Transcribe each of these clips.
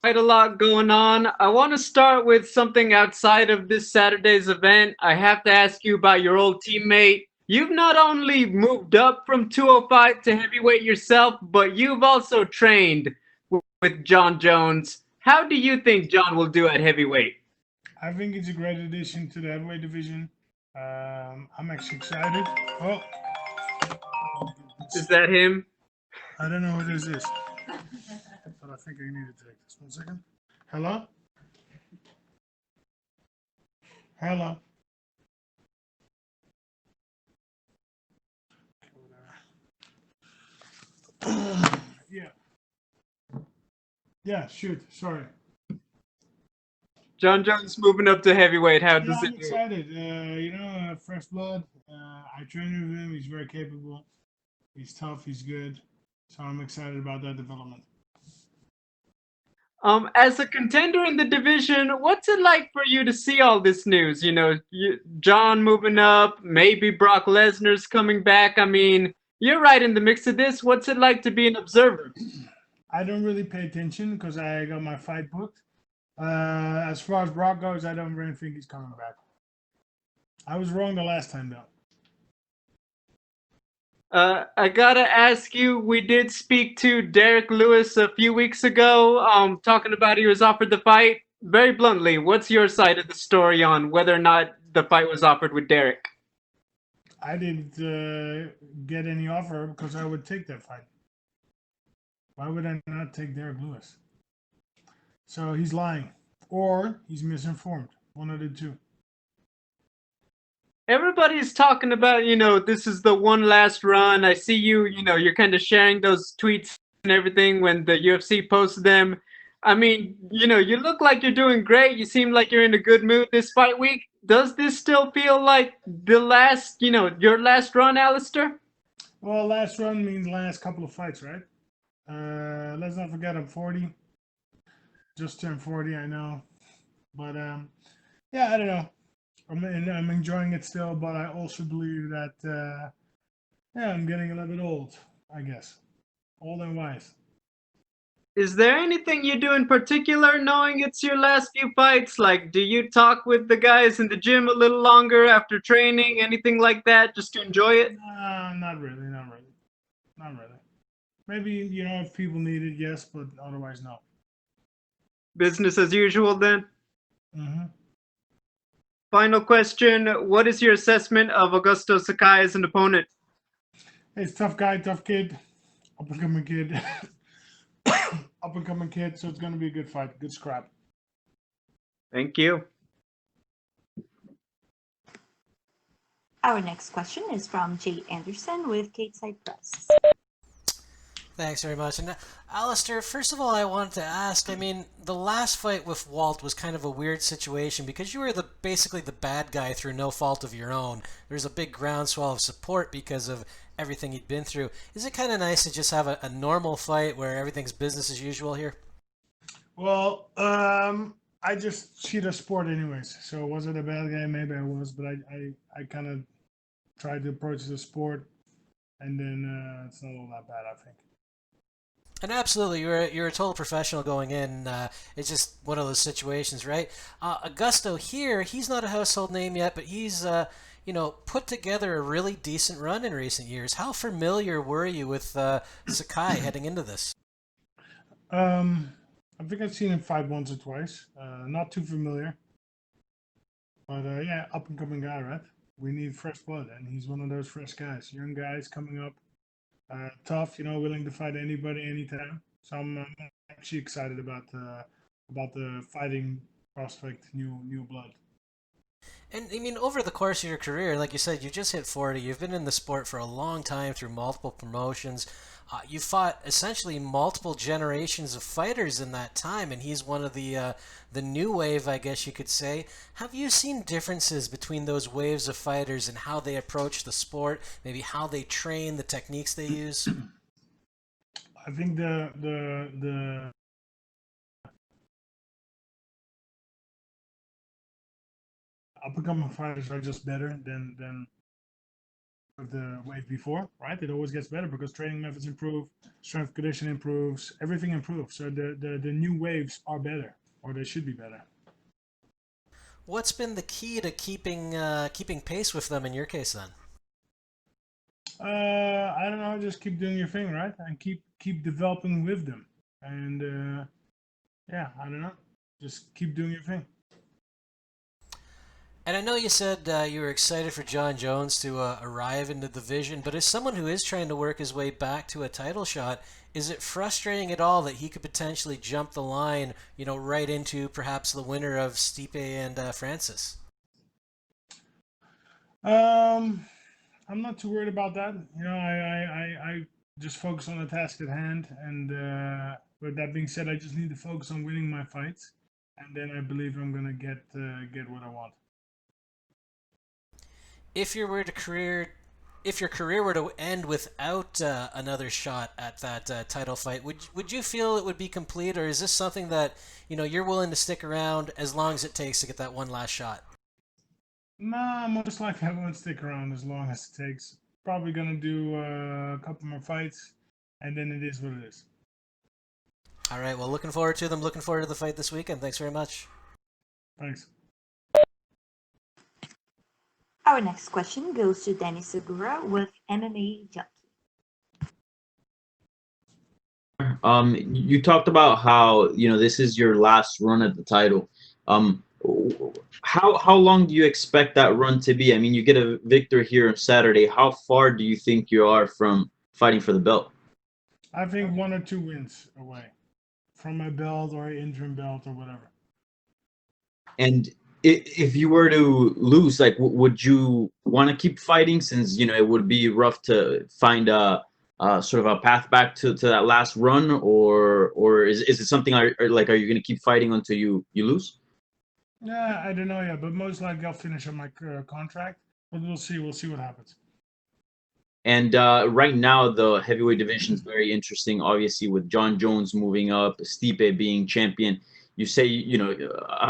Quite a lot going on. I want to start with something outside of this Saturday's event. I have to ask you about your old teammate. You've not only moved up from 205 to heavyweight yourself, but you've also trained with John Jones. How do you think John will do at heavyweight? I think it's a great addition to the heavyweight division. I'm actually excited. Oh, Is that him? I don't know who this is, but I think I need to take this. 1 second. Hello? Hello? Yeah. Yeah, shoot. Sorry. John Jones moving up to heavyweight. How Yeah, does I'm it do? excited. Fresh blood. I trained with him. He's very capable. He's tough. He's good. So I'm excited about that development. As a contender in the division, what's it like for you to see all this news? John moving up, maybe Brock Lesnar's coming back. I mean, you're right in the mix of this. What's it like to be an observer? I don't really pay attention because I got my fight booked. As far as Brock goes, I don't really think he's coming back. I was wrong the last time though. I gotta ask you, we did speak to Derek Lewis a few weeks ago, talking about he was offered the fight. Very bluntly, what's your side of the story on whether or not the fight was offered with Derek? I didn't get any offer because I would take that fight. Why would I not take Derek Lewis? So he's lying or he's misinformed. One of the two. Everybody's talking about, this is the one last run. I see you, you're kind of sharing those tweets and everything when the UFC posts them. I mean, you look like you're doing great. You seem like you're in a good mood this fight week. Does this still feel like the last, your last run, Alistair? Well, last run means last couple of fights, right? Let's not forget I'm 40. Just turned 40, I know. But yeah, I don't know. I'm enjoying it still, but I also believe that yeah, I'm getting a little bit old, I guess. Old and wise. Is there anything you do in particular knowing it's your last few fights? Like, do you talk with the guys in the gym a little longer after training? Anything like that just to enjoy it? Not really, not really, not really. Maybe if people need it, yes, but otherwise, no. Business as usual then? Hmm. Final question. What is your assessment of Augusto Sakai as an opponent? It's tough guy, tough kid, up and coming kid, up and coming kid. So it's gonna be a good fight, good scrap. Thank you. Our next question is from Jay Anderson with Gateside Press. Thanks very much. And Alistair, first of all, I wanted to ask. I mean, the last fight with Walt was kind of a weird situation because you were basically the bad guy through no fault of your own. There was a big groundswell of support because of everything you'd been through. Is it kind of nice to just have a normal fight where everything's business as usual here? Well, I just cheat a sport anyways. So was it a bad guy? Maybe I was, but I kind of tried to approach the sport, and then it's not all that bad, I think. And absolutely, you're a total professional going in. It's just one of those situations, right? Augusto here, he's not a household name yet, but he's put together a really decent run in recent years. How familiar were you with Sakai heading into this? Um, I think I've seen him fight once or twice. Not too familiar, but yeah, up and coming guy, right? We need fresh blood, and he's one of those fresh guys, young guys coming up, tough, willing to fight anybody, anytime. So I'm actually excited about the fighting prospect, new blood. And I mean, over the course of your career, like you said, you just hit 40. You've been in the sport for a long time through multiple promotions. You fought essentially multiple generations of fighters in that time, and he's one of the new wave, I guess you could say. Have you seen differences between those waves of fighters and how they approach the sport, maybe how they train, the techniques they use? I think the up and coming fighters are just better than with the weight before, right? It always gets better because training methods improve, strength condition improves, everything improves. So the new waves are better, or they should be better. What's been the key to keeping pace with them in your case then? I don't know. Just keep doing your thing, right? And keep developing with them. And yeah, I don't know. Just keep doing your thing. And I know you said you were excited for John Jones to arrive in the division, but as someone who is trying to work his way back to a title shot, is it frustrating at all that he could potentially jump the line, right into perhaps the winner of Stipe and Francis? I'm not too worried about that. I just focus on the task at hand. And with that being said, I just need to focus on winning my fights, and then I believe I'm gonna get what I want. If your career were to end without another shot at that title fight, would you feel it would be complete, or is this something that you're willing to stick around as long as it takes to get that one last shot? Nah, most likely I won't stick around as long as it takes. Probably gonna do a couple more fights, and then it is what it is. All right, well, looking forward to them. Looking forward to the fight this weekend. Thanks very much. Thanks. Our next question goes to Dennis Segura with MMA Junkie. You talked about how this is your last run at the title. Um, how long do you expect that run to be? I mean, you get a victory here on Saturday. How far do you think you are from fighting for the belt? I think 1 or 2 wins away from my belt or interim belt or whatever. And if you were to lose, like, would you want to keep fighting since it would be rough to find a sort of a path back to that last run, or is it something are you going to keep fighting until you lose? Yeah, I don't know yet, but most likely I'll finish on my contract. But we'll see. We'll see what happens. And right now, the heavyweight division is very interesting. Obviously, with John Jones moving up, Stipe being champion. You say,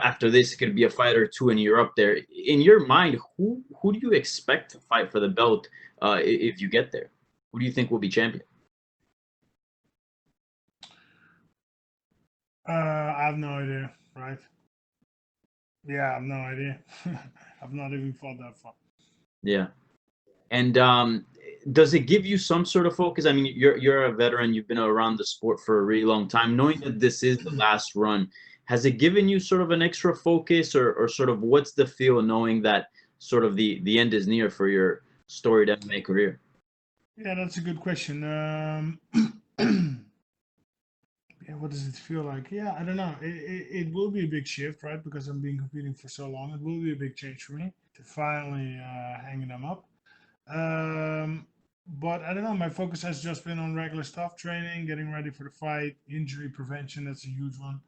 after this, it could be a fight or two, and you're up there. In your mind, who do you expect to fight for the belt if you get there? Who do you think will be champion? I have no idea, right? Yeah, I have no idea. I've not even thought that far. Yeah. And does it give you some sort of focus? I mean, you're a veteran. You've been around the sport for a really long time. Knowing that this is the last run, has it given you sort of an extra focus, or sort of what's the feel knowing that sort of the end is near for your storied MMA career? Yeah, that's a good question. Yeah, what does it feel like? Yeah, I don't know. It will be a big shift, right? Because I've been competing for so long. It will be a big change for me to finally hang them up. But I don't know. My focus has just been on regular stuff, training, getting ready for the fight, injury prevention. That's a huge one.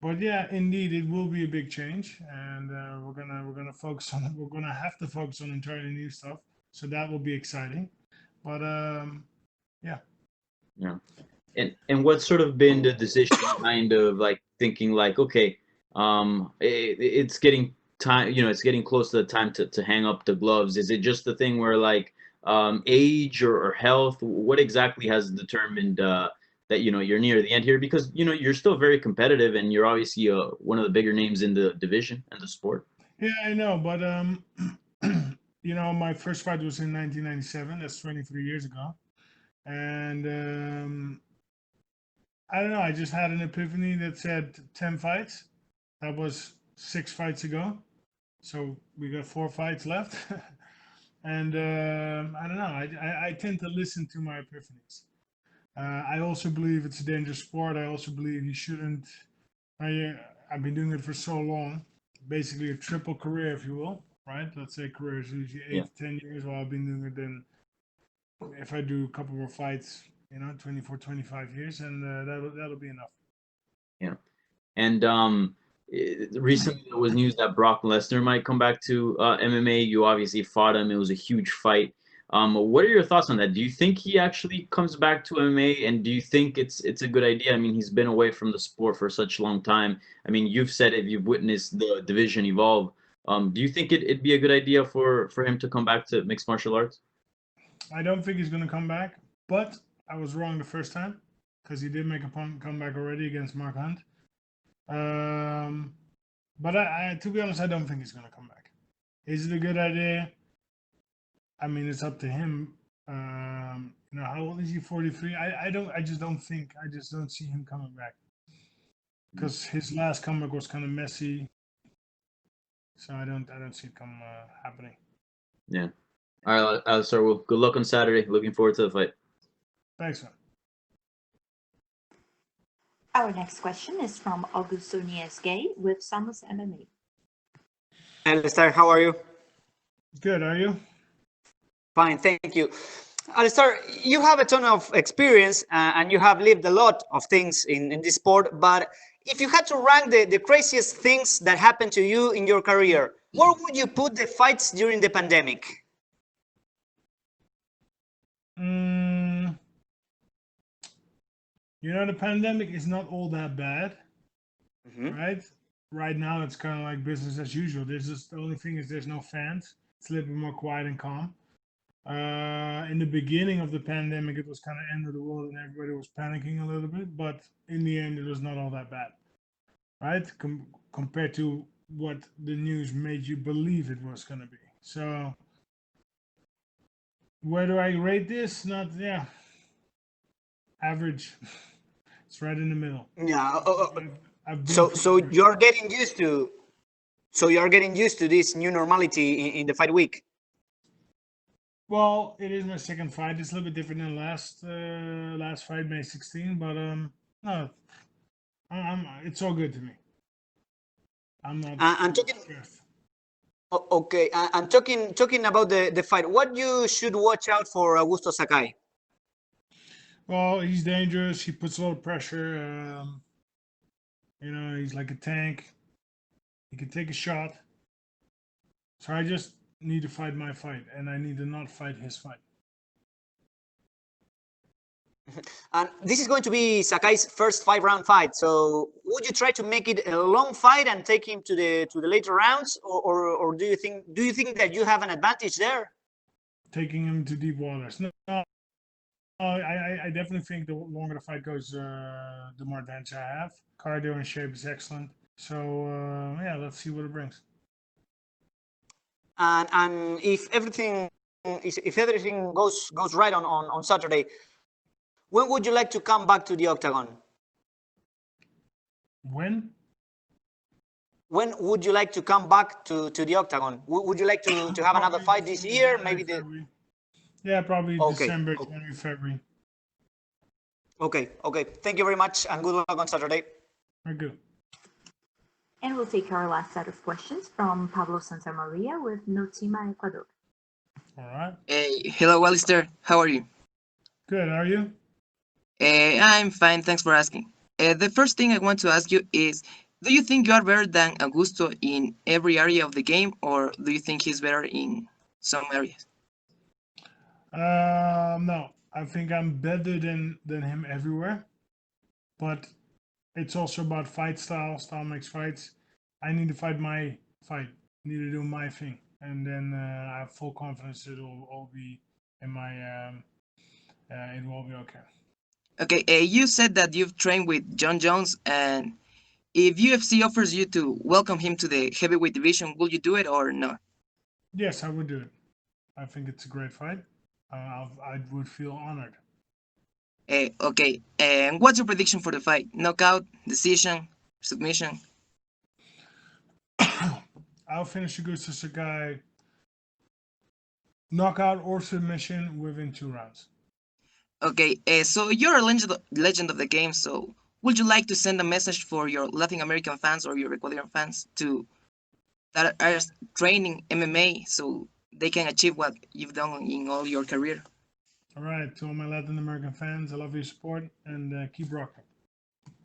But yeah, indeed, it will be a big change, and we're gonna focus on. We're gonna have to focus on entirely new stuff. So that will be exciting. But yeah. Yeah. And what's sort of been the decision kind of like thinking like, okay, it's getting time, it's getting close to the time to hang up the gloves. Is it just the thing where like age or health? What exactly has determined that you're near the end here? Because you're still very competitive and you're obviously one of the bigger names in the division and the sport. Yeah, I know, but my first fight was in 1997. That's 23 years ago, and I don't know. I just had an epiphany that said 10 fights. That was 6 fights ago. So we got 4 fights left. And I don't know. I tend to listen to my epiphanies. I also believe it's a dangerous sport. I also believe you shouldn't. I've been doing it for so long, basically a triple career, if you will, right? Let's say career is usually 8 to 10 years. While I've been doing it, then if I do a couple more fights, 24, 25 years, and that'll be enough. Yeah. And recently there was news that Brock Lesnar might come back to MMA. You obviously fought him. It was a huge fight. What are your thoughts on that? Do you think he actually comes back to MMA, and do you think it's a good idea? I mean, he's been away from the sport for such a long time. I mean, you've said it, you've witnessed the division evolve. Do you think it'd be a good idea for him to come back to mixed martial arts? I don't think he's going to come back, but I was wrong the first time because he did make a comeback already against Mark Hunt. But I, to be honest, I don't think he's going to come back. Is it a good idea? I mean, it's up to him. How old is he? 43. I just don't see him coming back because his last comeback was kind of messy. So I don't see it happening. Yeah. All right, Alistair. Well, good luck on Saturday. Looking forward to the fight. Thanks, man. Our next question is from Augusto Sakai with Samus MMA. Alistair, how are you? Good, are you? Fine, thank you. Alistair, you have a ton of experience and you have lived a lot of things in this sport, but if you had to rank the craziest things that happened to you in your career, where would you put the fights during the pandemic? The pandemic is not all that bad, right? Right now, it's kind of like business as usual. The only thing is there's no fans. It's a little bit more quiet and calm. In the beginning of the pandemic, it was kind of end of the world and everybody was panicking a little bit, but in the end, it was not all that bad, right? Compared to what the news made you believe it was going to be. So, where do I rate this? Average. It's right in the middle. Yeah. So you're getting used to. So you're getting used to this new normality in the fight week. Well, it is my second fight. It's a little bit different than last fight, May 16. But no, it's all good to me. I'm not. And talking. Okay, and talking about the fight, what you should watch out for Augusto Sakai? Well, he's dangerous. He puts a lot of pressure. He's like a tank. He can take a shot. So I just need to fight my fight, and I need to not fight his fight. And this is going to be Sakai's first 5-round fight. So would you try to make it a long fight and take him to the later rounds, or do you think that you have an advantage there? Taking him to deep waters. No, I definitely think the longer the fight goes, the more advantage I have. Cardio and shape is excellent. So let's see what it brings. And if everything goes right on Saturday, when would you like to come back to the octagon? When? When would you like to come back to the octagon? Would you like to have another fight this year? Maybe February. Yeah, probably Okay. December, January, February. Okay. Thank you very much, and good luck on Saturday. Very good. And we'll take our last set of questions from Pablo Santamaria with Notima, Ecuador. All right. Hello, Alistair. How are you? Good. Are you? I'm fine. Thanks for asking. The first thing I want to ask you is, do you think you are better than Augusto in every area of the game, or do you think he's better in some areas? No. I think I'm better than him everywhere. But it's also about fight style. Style makes fights. I need to fight my fight. I need to do my thing. And then I have full confidence it will all be in my... it will all be okay. Okay, you said that you've trained with John Jones, and if UFC offers you to welcome him to the heavyweight division, will you do it or not? Yes, I would do it. I think it's a great fight. I would feel honored. Okay, and what's your prediction for the fight? Knockout, decision, submission? I'll finish Augusto Sakai knockout or submission within 2 rounds. Okay, so you're a legend of the game, so would you like to send a message for your Latin American fans or your Ecuadorian fans that are training MMA so they can achieve what you've done in all your career? All right, to all my Latin American fans, I love your support and keep rocking.